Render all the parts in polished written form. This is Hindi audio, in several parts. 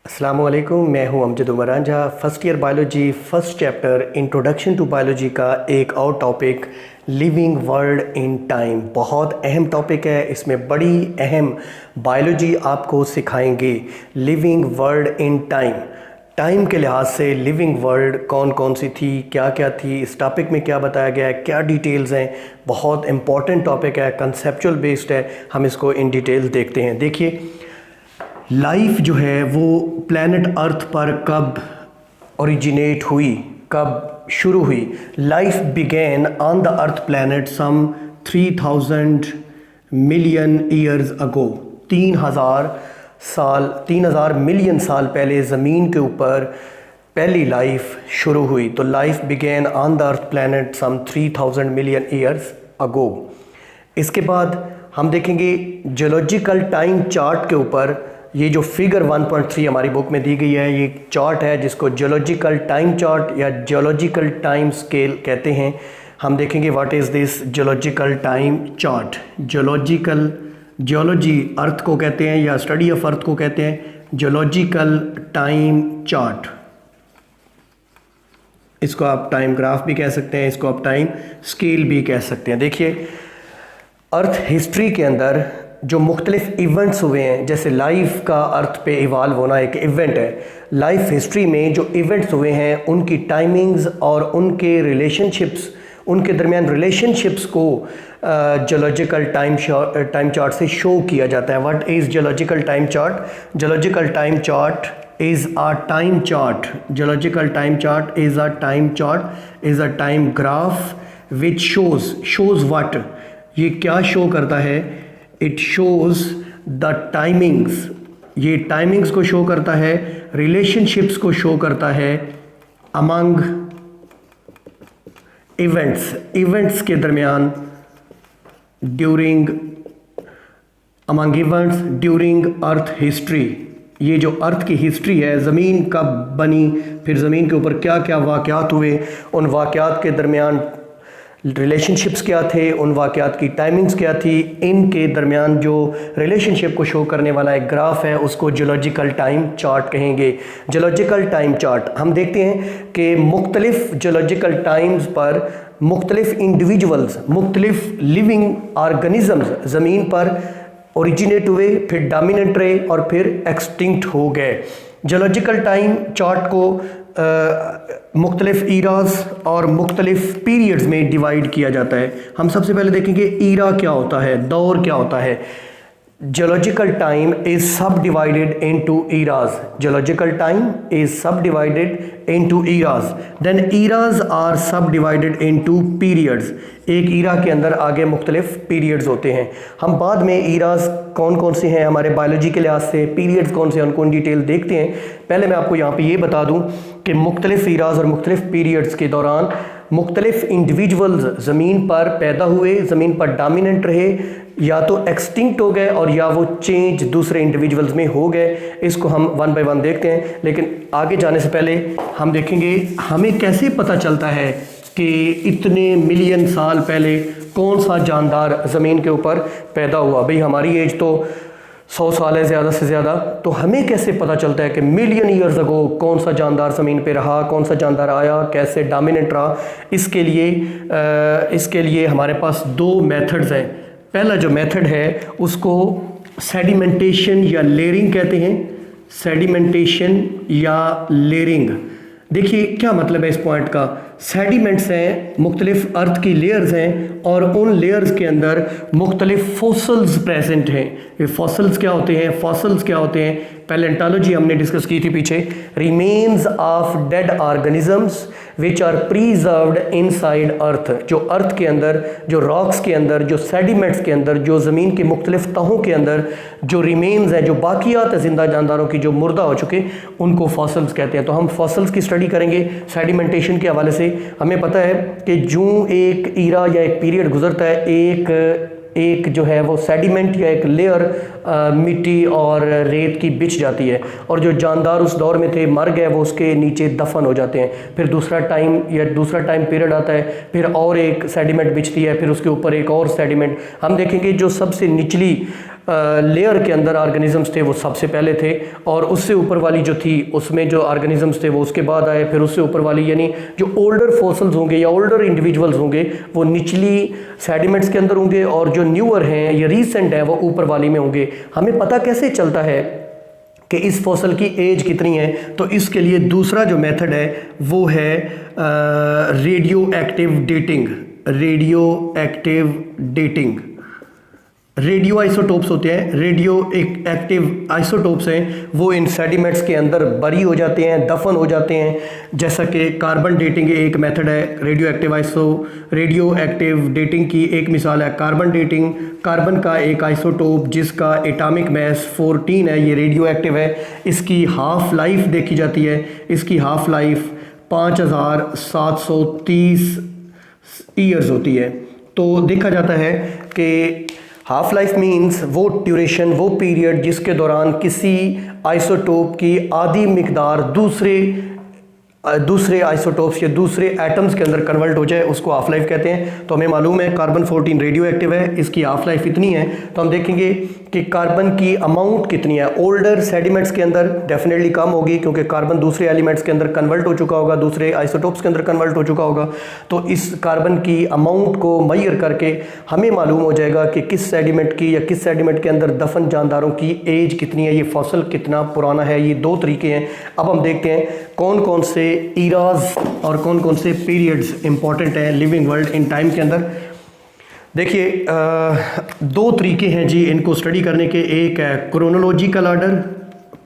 अस्सलामुअलैकुम, मैं हूं Amjad Umar Ranjha. First year biology first chapter introduction to biology का एक और topic living world in time बहुत अहम टॉपिक है। इसमें बड़ी अहम बायोलॉजी आपको सिखाएंगे। Living world in time, time के लिहाज से लिविंग वर्ल्ड कौन कौन सी थी, क्या क्या थी, इस टॉपिक में क्या बताया गया है, क्या डिटेल्स हैं। बहुत इंपॉर्टेंट टॉपिक है, कंसेप्चुअल बेस्ड है। हम इसको इन डिटेल देखते हैं। देखिए, लाइफ जो है वो प्लैनेट अर्थ पर कब ओरिजिनेट हुई, कब शुरू हुई। Life begin on the earth planet some 3000 million years ago. 3000 million साल पहले ज़मीन के ऊपर पहली लाइफ शुरू हुई। तो life begin on the earth planet some 3000 million years ago. इसके बाद हम देखेंगे जियोलॉजिकल टाइम चार्ट के ऊपर। ये जो फिगर 1.3 हमारी बुक में दी गई है, ये चार्ट है जिसको जियोलॉजिकल टाइम चार्ट या जियोलॉजिकल टाइम स्केल कहते हैं। हम देखेंगे what is this geological time chart. Geology earth को कहते हैं या स्टडी ऑफ अर्थ को कहते हैं जियोलॉजिकल टाइम चार्ट। इसको आप टाइम ग्राफ भी कह सकते हैं, इसको आप टाइम स्केल भी कह सकते हैं। देखिए, अर्थ हिस्ट्री के अंदर जो मुख्तलिफ इवेंट्स हुए हैं, जैसे लाइफ का अर्थ पे इवाल्व होना एक इवेंट है। लाइफ हिस्ट्री में जो इवेंट्स हुए हैं उनकी टाइमिंग्स और उनके रिलेशनशिप्स, उनके दरमियान रिलेशनशिप्स को जियोलॉजिकल टाइम चार्ट से शो किया जाता है। What is geological time chart? Geological time chart is a time chart. Geological time chart is a time chart, is a time graph which shows what? ये क्या शो करता है? It shows the timings. ये टाइमिंग्स को शो करता है, रिलेशनशिप्स को शो करता है among इवेंट्स के दरमियान among events during अर्थ हिस्ट्री। ये जो अर्थ की हिस्ट्री है, ज़मीन कब बनी, फिर ज़मीन के ऊपर क्या क्या वाक़यात हुए, उन वाक़यात के दरमियान रिलेशनशिप्स क्या थे, उन वाक़यात की टाइमिंग्स क्या थी, इनके दरमियान जो रिलेशनशिप को शो करने वाला एक ग्राफ है उसको जियोलॉजिकल टाइम चार्ट कहेंगे। जियोलॉजिकल टाइम चार्ट हम देखते हैं कि मुख्तलिफ जियोलॉजिकल टाइम्स पर मुख्तलिफ इंडिविजुअल्स, मुख्तलिफ लिविंग आर्गनिज़म्स ज़मीन पर ओरिजिनेट हुए, फिर डोमिनेंट रहे और फिर एक्सटिंक्ट हो गए। जियोलॉजिकल टाइम चार्ट को मुख्तलिफ ईराज और मुख्तलिफ पीरियड्स में डिवाइड किया जाता है। हम सबसे पहले देखेंगे ईरा क्या होता है, दौर क्या होता है। Geological time is subdivided into eras. Geological time is subdivided into eras. Then eras are subdivided into periods. एक ईरा के अंदर आगे मुख्तलिफ पीरियड्स होते हैं। हम बाद में ईराज कौन कौन से हैं हमारे बायोलॉजी के लिहाज से, पीरियड्स कौन से हैं, उनको डिटेल देखते हैं। पहले मैं आपको यहाँ पे ये बता दूँ कि मुख्तलिफ ईराज और मुख्तलिफ पीरियड्स के दौरान मुख्तलिफ इंडिविजुअल्स ज़मीन पर पैदा हुए, ज़मीन पर डोमिनेंट रहे, या तो एक्सटिंक्ट हो गए और या वो चेंज दूसरे इंडिविजुअल्स में हो गए। इसको हम वन बाय वन देखते हैं। लेकिन आगे जाने से पहले हम देखेंगे हमें कैसे पता चलता है कि इतने मिलियन साल पहले कौन सा जानदार ज़मीन के ऊपर पैदा हुआ। भाई हमारी एज तो 100 साल है ज़्यादा से ज़्यादा, तो हमें कैसे पता चलता है कि मिलियन ईयर्स अगो कौन सा जानदार ज़मीन पे रहा, कौन सा जानदार आया, कैसे डोमिनेंट रहा। इसके लिए हमारे पास दो मेथड्स हैं। पहला जो मेथड है उसको सेडिमेंटेशन या लेयरिंग कहते हैं। सेडिमेंटेशन या लेयरिंग, देखिए क्या मतलब है इस पॉइंट का। सेडिमेंट्स हैं, मुख्तलिफ अर्थ की लेयर्स हैं और उन लेयर्स के अंदर मुख्तलिफ फॉसल्स प्रेजेंट हैं। ये फॉसल्स क्या होते हैं? फॉसल्स क्या होते हैं? पैलेंटोलॉजी हमने डिस्कस की थी पीछे। Remains of dead organisms which are preserved inside earth. जो अर्थ के अंदर, जो रॉक्स के अंदर, जो सेडिमेंट्स के अंदर, जो ज़मीन के मुख्तलिफ तहों के अंदर जो रिमेन्स हैं, जो बाकियात है जिंदा जानदारों की जो मुर्दा हो चुके, उनको फॉसल्स कहते हैं। तो हम फॉसल्स की स्टडी करेंगे सेडिमेंटेशन के हवाले से। हमें पता है कि जो एक ईरा या एक पीरियड गुजरता है, एक जो है वो सेडिमेंट या एक लेयर मिट्टी और रेत की बिछ जाती है, और जो जानदार उस दौर में थे मर गए, वो उसके नीचे दफन हो जाते हैं। फिर दूसरा टाइम पीरियड आता है, फिर और एक सेडिमेंट बिछती है, फिर उसके ऊपर एक और सेडिमेंट। हम देखेंगे जो सबसे निचली लेयर के अंदर ऑर्गेनिजम्स थे वो सबसे पहले थे, और उससे ऊपर वाली जो थी उसमें जो ऑर्गेनिजम्स थे वो उसके बाद आए, फिर उससे ऊपर वाली यानी जो ओल्डर फॉसिल्स होंगे या ओल्डर इंडिविजुअल्स होंगे वो निचली सेडिमेंट्स के अंदर होंगे, और जो न्यूअर हैं या रीसेंट हैं वो ऊपर वाली में होंगे। हमें पता कैसे चलता है कि इस फॉसल की एज कितनी है? तो इसके लिए दूसरा जो मेथड है वो है radio active dating. Radio active dating, radio isotopes होते हैं, रेडियो एक एक्टिव आइसोटोप्स हैं, वो इन सेडिमेंट्स के अंदर बरी हो जाते हैं, दफन हो जाते हैं। जैसा कि कार्बन डेटिंग एक मेथड है, रेडियो एक्टिव डेटिंग की एक मिसाल है कार्बन डेटिंग। कार्बन का एक आइसोटोप जिसका एटॉमिक मास 14 है, ये रेडियो एक्टिव है। इसकी हाफ लाइफ देखी जाती है, इसकी हाफ लाइफ 5730 ईयर्स होती है। तो देखा जाता है कि हाफ लाइफ मीन्स वो ड्यूरेशन, वो पीरियड जिसके दौरान किसी आइसोटोप की आधी मिकदार दूसरे आइसोटोप्स या दूसरे एटम्स के अंदर कन्वर्ट हो जाए, उसको हाफ लाइफ कहते हैं। तो हमें मालूम है कार्बन 14 रेडियो एक्टिव है, इसकी हाफ लाइफ इतनी है। तो हम देखेंगे कि कार्बन की अमाउंट कितनी है। ओल्डर सेडिमेंट्स के अंदर डेफिनेटली कम होगी क्योंकि कार्बन दूसरे एलिमेंट्स के अंदर कन्वर्ट हो चुका होगा, दूसरे आइसोटोप्स के अंदर कन्वर्ट हो चुका होगा। तो इस कार्बन की अमाउंट को मैयर करके हमें मालूम हो जाएगा कि किस सेडिमेंट की या किस सेडिमेंट के अंदर दफन जानदारों की एज कितनी है, ये फॉसल कितना पुराना है। ये दो तरीके हैं। अब हम देखते हैं कौन कौन से ईराज और कौन कौन से पीरियड्स इंपॉर्टेंट हैं लिविंग वर्ल्ड इन टाइम के अंदर। देखिए दो तरीके हैं जी इनको स्टडी करने के। एक है क्रोनोलॉजिकल आर्डर।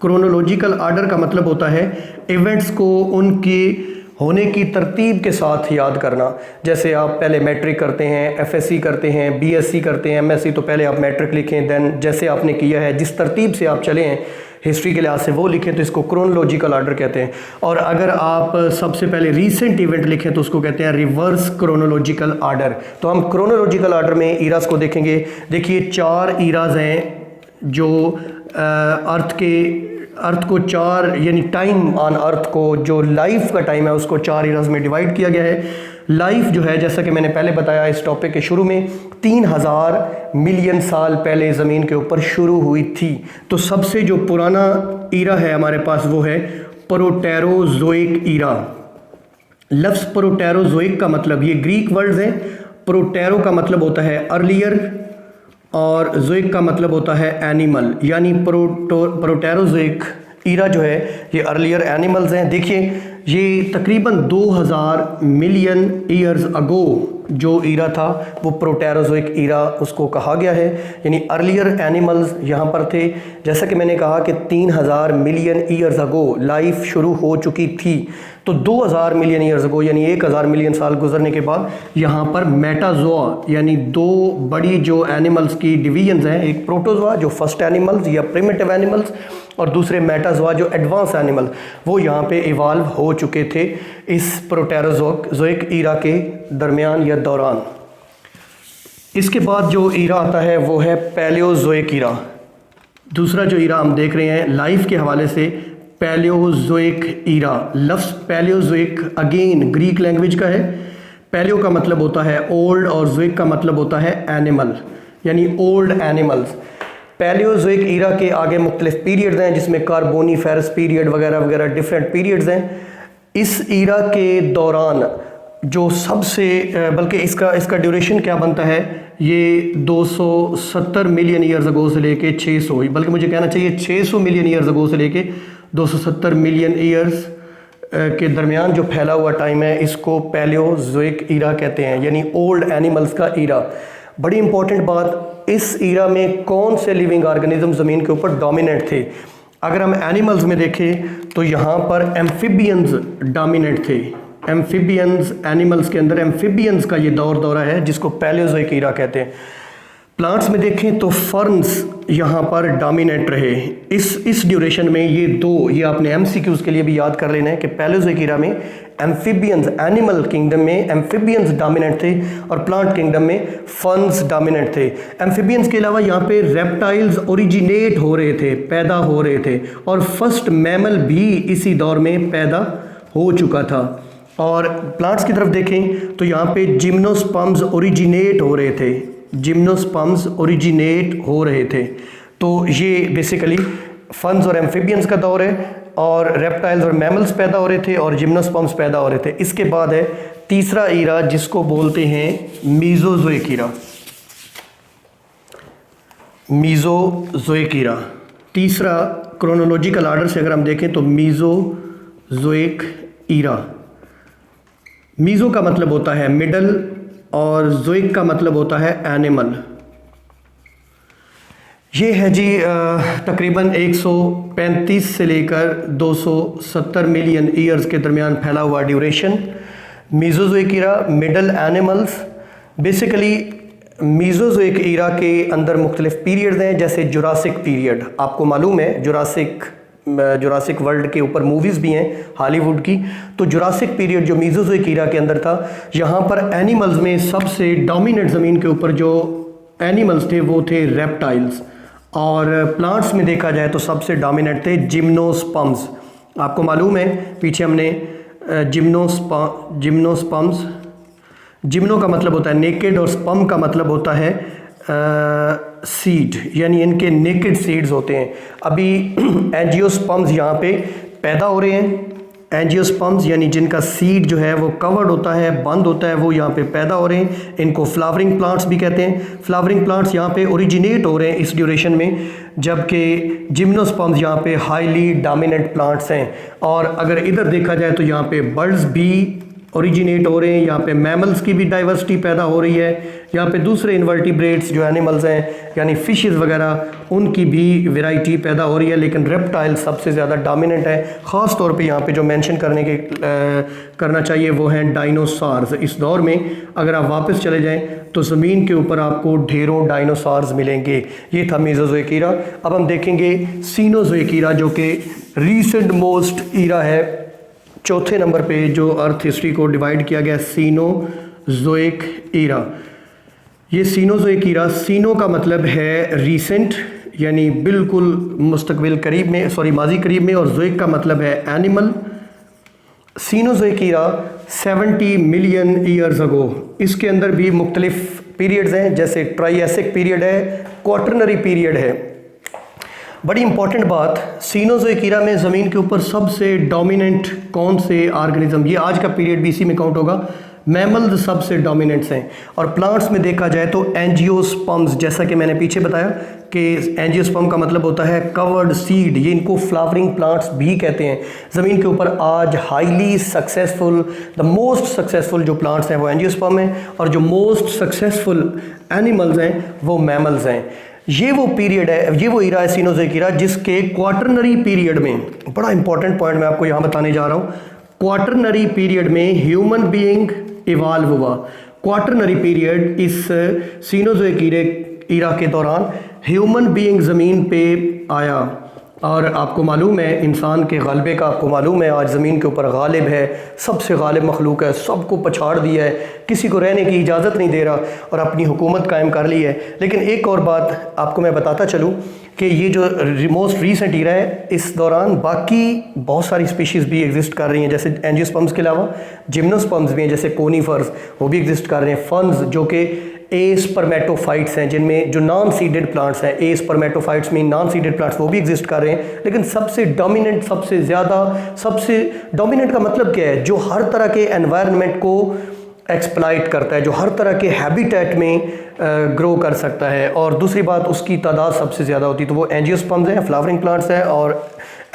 क्रोनोलॉजिकल आर्डर का मतलब होता है इवेंट्स को उनके होने की तरतीब के साथ याद करना। जैसे आप पहले मैट्रिक करते हैं, एफएससी करते हैं, बीएससी करते हैं, एमएससी, तो पहले आप मैट्रिक लिखें, देन जैसे आपने किया है जिस तरतीब से आप चले हैं हिस्ट्री के लिहाज से वो लिखें तो इसको क्रोनोलॉजिकल आर्डर कहते हैं। और अगर आप सबसे पहले रीसेंट इवेंट लिखें तो उसको कहते हैं रिवर्स क्रोनोलॉजिकल आर्डर। तो हम क्रोनोलॉजिकल आर्डर में ईराज को देखेंगे। देखिए 4 ईराज हैं जो अर्थ को 4 यानी टाइम ऑन अर्थ को जो लाइफ का टाइम है उसको 4 ईराज में डिवाइड किया गया है। लाइफ जो है जैसा कि मैंने पहले बताया इस टॉपिक के शुरू में 3000 मिलियन साल पहले ज़मीन के ऊपर शुरू हुई थी। तो सबसे जो पुराना ईरा है हमारे पास वो है प्रोटेरोजोइक ईरा। लफ्ज़ प्रोटेरोजोइक का मतलब, ये ग्रीक वर्ड्स हैं। प्रोटेरो का मतलब होता है अर्लियर और जोइक का मतलब होता है एनिमल, यानी प्रोटेरोजोइक ईरा जो है ये अर्लियर एनिमल्स हैं। देखिए ये तकरीबन 2000 मिलियन ईयर्स अगो जो ईरा था वो प्रोटेरोजोइक ईरा उसको कहा गया है, यानी अर्लियर एनिमल्स यहाँ पर थे। जैसा कि मैंने कहा कि 3000 मिलियन ईयर्स अगो लाइफ शुरू हो चुकी थी। तो 2000 मिलियन ईयर्स अगो यानी 1000 मिलियन साल गुजरने के बाद यहाँ पर मेटाजोआ यानी 2 बड़ी जो एनिमल्स की डिवीजन्स हैं, एक प्रोटोजोआ जो फर्स्ट एनिमल्स या प्रिमिटिव एनिमल्स और दूसरे मेटाजोआ जो एडवांस एनिमल, वो यहाँ पे इवाल्व हो चुके थे इस प्रोटेरोजोइक ईरा के दरमियान या दौरान। इसके बाद जो ईरा आता है वो है पैलियोजोइक ईरा। दूसरा जो ईरा हम देख रहे हैं लाइफ के हवाले से पैलियोजोइक ईरा। लफ्ज़ पैलियोजोइक अगेन ग्रीक लैंग्वेज का है। पैलियो का मतलब होता है ओल्ड और जोइक का मतलब होता है एनिमल, यानी ओल्ड एनिमल्स। पैलियोजोइक ईरा के आगे मुख्तलिफ पीरियड्स हैं जिसमें कार्बोनीफेरस पीरियड वगैरह वगैरह डिफरेंट पीरियड्स हैं। इस ईरा के दौरान जो सबसे बल्कि इसका ड्यूरेशन क्या बनता है, ये 270 मिलियन ईयर्स अगो से लेके 600, बल्कि मुझे कहना चाहिए 600 मिलियन ईयर्स अगो से लेके 270 मिलियन ईयर्स के दरमियान जो फैला हुआ टाइम है इसको पैलियोजोइक ईरा कहते हैं, यानी ओल्ड एनिमल्स का ईरा। बड़ी इंपॉर्टेंट बात, इस ईरा में कौन से लिविंग ऑर्गेनिज्म ज़मीन के ऊपर डोमिनेंट थे। अगर हम एनिमल्स में देखें तो यहाँ पर एम्फीबियंस डोमिनेंट थे। एम्फीबियंस एनिमल्स के अंदर एम्फीबियंस का ये दौरा है जिसको पैलियोजोइक ईरा कहते हैं। प्लांट्स में देखें तो फर्न्स यहाँ पर डोमिनेंट रहे इस ड्यूरेशन में। ये आपने एमसीक्यूज़ के लिए भी याद कर लेना है कि पैलियोजोइक ईरा में एम्फीबियंस, एनिमल किंगडम में एम्फीबियंस डोमिनेंट थे और प्लांट किंगडम में फर्न्स डोमिनेंट थे। एम्फीबियंस के अलावा यहाँ पे रेप्टाइल्स ओरिजिनेट हो रहे थे, पैदा हो रहे थे, और फर्स्ट मैमल भी इसी दौर में पैदा हो चुका था। और प्लांट्स की तरफ देखें तो यहाँ पे जिम्नोस्पर्म्स ओरिजिनेट हो रहे थे। जिम्नोस्पर्म्स ओरिजिनेट हो रहे थे। तो ये बेसिकली फन्स और एम्फिबियंस का दौर है, और रेप्टाइल्स और मैमल्स पैदा हो रहे थे और जिम्नोस्पर्म्स पैदा हो रहे थे। इसके बाद है तीसरा ईरा जिसको बोलते हैं मीजोजोइक ईरा। मीजोजोइक ईरा तीसरा क्रोनोलॉजिकल आर्डर से अगर हम देखें तो मीजोजोइक ईरा। मीजो का मतलब होता है मिडल और जोइक का मतलब होता है एनिमल। ये है जी तकरीबन 135 से लेकर 270 मिलियन ईयर्स के दरमियान फैला हुआ duration. Mesozoic era, middle, animals. Basically Mesozoic era के अंदर मुख्तलिफ पीरियड्स हैं, जैसे जुरासिक पीरियड। आपको मालूम है जुरासिक वर्ल्ड के ऊपर मूवीज़ भी हैं हॉलीवुड की। तो जुरासिक पीरियड जो मीजोजोइक ईरा के अंदर था, यहाँ पर एनिमल्स में सबसे डोमिनेंट ज़मीन के ऊपर जो एनिमल्स थे वो थे रेप्टाइल्स, और प्लांट्स में देखा जाए तो सबसे डोमिनेंट थे जिम्नोस्पर्म्स। आपको मालूम है पीछे हमने जिम्नोस्पर्म्स, जिम्नो का मतलब होता है नेकेड और स्पर्म का मतलब होता है सीड, यानी इनके नेकेड सीड्स होते हैं। अभी एंजियोस्पर्म्स यहाँ पे पैदा हो रहे हैं। एंजियोस्पर्म्स यानी जिनका सीड जो है वो कवर्ड होता है, बंद होता है, वो यहाँ पे पैदा हो रहे हैं। इनको फ्लावरिंग प्लांट्स भी कहते हैं। फ्लावरिंग प्लांट्स यहाँ पे ओरिजिनेट हो रहे हैं इस ड्यूरेशन में, जबकि जिम्नोस्पर्म्स यहाँ पे हाईली डोमिनेंट प्लांट्स हैं। और अगर इधर देखा जाए तो यहाँ पे बर्ड्स भी ओरिजिनेट हो रहे हैं, यहाँ पे मैमल्स की भी डाइवर्सिटी पैदा हो रही है, यहाँ पे दूसरे इन्वर्टिब्रेट्स जो एनिमल्स हैं यानी फिशेस वगैरह उनकी भी वैरायटी पैदा हो रही है, लेकिन रेप्टाइल सबसे ज़्यादा डोमिनेंट है। ख़ास तौर पे यहाँ पे जो मेंशन करना चाहिए वो हैं डायनासोर्स। इस दौर में अगर आप वापस चले जाएं तो ज़मीन के ऊपर आपको ढेरों डायनासोर्स मिलेंगे। ये था मेसोजोइक ईरा। अब हम देखेंगे सीनोजोइक ईरा, जो कि रीसेंट मोस्ट ईरा है। चौथे नंबर पे जो अर्थ हिस्ट्री को डिवाइड किया गया, सीनोजोइक ईरा। ये सीनोजोइक ईरा, सीनो का मतलब है रीसेंट यानी बिल्कुल मुस्तकबिल करीब में, सॉरी माजी करीब में, और जोइक का मतलब है animal. Cenozoic era 70 million years ago. इसके अंदर भी मुख्तलिफ पीरियड्स हैं, जैसे ट्राइएसिक पीरियड है, क्वाटरनरी पीरियड है। बड़ी इंपॉर्टेंट बात, सीनोजोइक ईरा में ज़मीन के ऊपर सबसे डोमिनेंट कौन से ऑर्गेनिज्म, ये आज का पीरियड भी इसी में काउंट होगा, मैमल्स सबसे डोमिनेंट्स हैं। और प्लांट्स में देखा जाए तो एंजियोस्पर्म्स, जैसा कि मैंने पीछे बताया कि एंजियोस्पर्म का मतलब होता है कवर्ड सीड, ये इनको फ्लावरिंग प्लांट्स भी कहते हैं। ज़मीन के ऊपर आज highly successful, the most successful जो प्लांट्स हैं वो एंजियोस्पर्म हैं, और जो मोस्ट सक्सेसफुल एनिमल्स हैं वो मैमल्स हैं। ये वो पीरियड है, ये वो ईरा है सीनोजोइक ईरा, जिसके क्वाटरनरी पीरियड में, बड़ा इंपॉर्टेंट पॉइंट मैं आपको यहाँ बताने जा रहा हूँ, क्वाटरनरी पीरियड में ह्यूमन बीइंग इवाल्व हुआ। क्वाटरनरी पीरियड, इस सीनोजोइक ईरा के दौरान ह्यूमन बीइंग ज़मीन पे आया। और आपको मालूम है इंसान के गलबे का, आपको मालूम है आज ज़मीन के ऊपर गालिब है, सबसे गालिब मखलूक है, सबको पछाड़ दिया है, किसी को रहने की इजाज़त नहीं दे रहा और अपनी हुकूमत कायम कर ली है। लेकिन एक और बात आपको मैं बताता चलूँ कि ये जो मोस्ट रीसेंट ईरा है, इस दौरान बाकी बहुत सारी स्पीशीज़ भी एग्जिस्ट कर रही हैं, जैसे एंजियोस्पर्म्स के अलावा जिम्नोस्पर्म्स भी हैं, जैसे कोनीफर्स, वो भी एग्जिस्ट कर रहे हैं। फन्स जो कि एस्पर्मेटोफाइट्स हैं, जिनमें जो नॉन सीडेड प्लांट्स हैं, एस्पर्मेटोफाइट्स में नॉन सीडेड प्लांट्स, वो भी एग्जिस्ट कर रहे हैं। लेकिन सबसे डोमिनेंट, सबसे डोमिनेंट का मतलब क्या है, जो हर तरह के एनवायरनमेंट को एक्सप्लॉइट करता है, जो हर तरह के हैबिटेट में ग्रो कर सकता है, और दूसरी बात उसकी तादाद सबसे ज़्यादा होती है, तो वो एंजियोस्पर्म्स हैं, फ्लावरिंग प्लांट्स हैं। और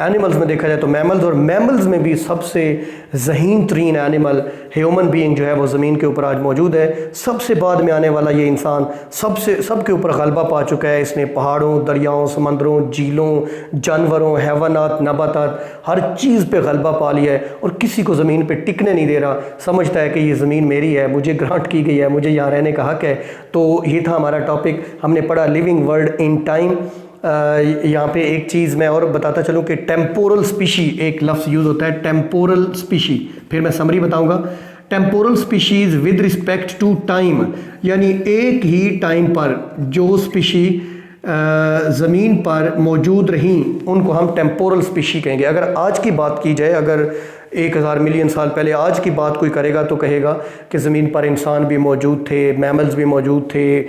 एनिमल्स में देखा जाए तो मैमल्स, और मैमल्स में भी सबसे ज़हीन तरीन एनिमल ह्यूमन बीइंग जो है वो ज़मीन के ऊपर आज मौजूद है। सबसे बाद में आने वाला ये इंसान सबके ऊपर गलबा पा चुका है। इसने पहाड़ों, दरियाओं, समंदरों, झीलों, जानवरों, हैवानात, नबातात, हर चीज़ पे गलबा पा लिया है और किसी को ज़मीन पे टिकने नहीं दे रहा। समझता है कि ये ज़मीन मेरी है, मुझे ग्रांट की गई है, मुझे यहाँ रहने का हक़ है। तो ये था हमारा टॉपिक, हमने पढ़ा लिविंग वर्ल्ड इन टाइम। यहाँ पे एक चीज़ मैं और बताता चलूँ कि टेम्पोरल स्पीशी एक लफ्ज़ यूज़ होता है, टेम्पोरल स्पीशी, फिर मैं समरी बताऊँगा। Temporal species with respect to time, यानी एक ही टाइम पर जो स्पीशी ज़मीन पर मौजूद रहीं उनको हम टेम्पोरल स्पीशी कहेंगे। अगर आज की बात की जाए, अगर 1000 मिलियन साल पहले। आज की बात कोई करेगा तो कहेगा कि ज़मीन पर इंसान भी मौजूद थे, मैमल्स भी मौजूद थे,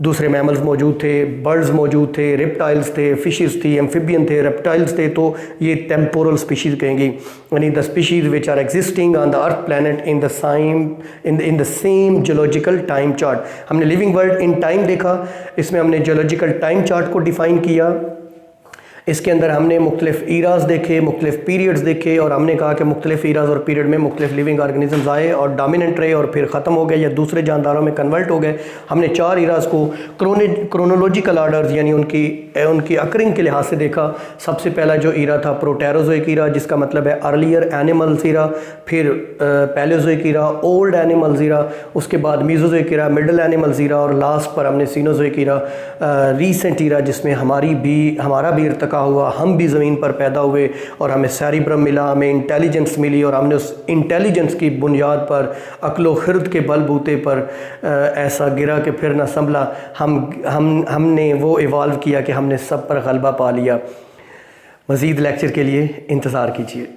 दूसरे मैमल्स मौजूद थे, बर्ड्स मौजूद थे, रेप्टाइल्स थे, फिशेस थी, एम्फिबियन थे, रेप्टाइल्स थे। तो ये टेम्पोरल स्पीशीज़ कहेंगी, यानी the species which are existing on the earth planet in the same geological time chart. हमने लिविंग वर्ल्ड इन टाइम देखा, इसमें हमने जियोलॉजिकल टाइम चार्ट को डिफ़ाइन किया। इसके अंदर हमने मुख्तलिफ ईराज़ देखे, मुख्तलिफ पीरियड्स देखे, और हमने कहा कि मुख्तलिफ ईराज़ और पीरियड में मुख्तलिफ लिविंग ऑर्गेनिजम्स आए और डोमिनेंट रहे और फिर ख़त्म हो गए या दूसरे जानदारों में कन्वर्ट हो गए। हमने 4 ईराज़ को क्रोनोलॉजिकल आर्डर्स यानी उनकी अकरिंग के लिहाज से देखा। सबसे पहला जो ईरा था प्रोटेरोजोइक ईरा, जिसका मतलब है अर्लियर एनिमल्स ईरा, फिर Paleozoic era, old animals era, उसके बाद Mesozoic era, middle animals era, और लास्ट पर हमने सीनोजोइक ईरा, रीसेंट ईरा, जिसमें हमारा भी इर्तिका हुआ, हम भी ज़मीन पर पैदा हुए और हमें सेरिब्रम मिला, हमें इंटेलिजेंस मिली, और हमने उस इंटेलिजेंस की बुनियाद पर अक्लो खिरद के बलबूते पर ऐसा गिरा कि फिर ना संभला। हमने वो इवाल्व किया कि हमने सब पर गलबा पा लिया। मज़ीद लेक्चर के लिए इंतज़ार कीजिए।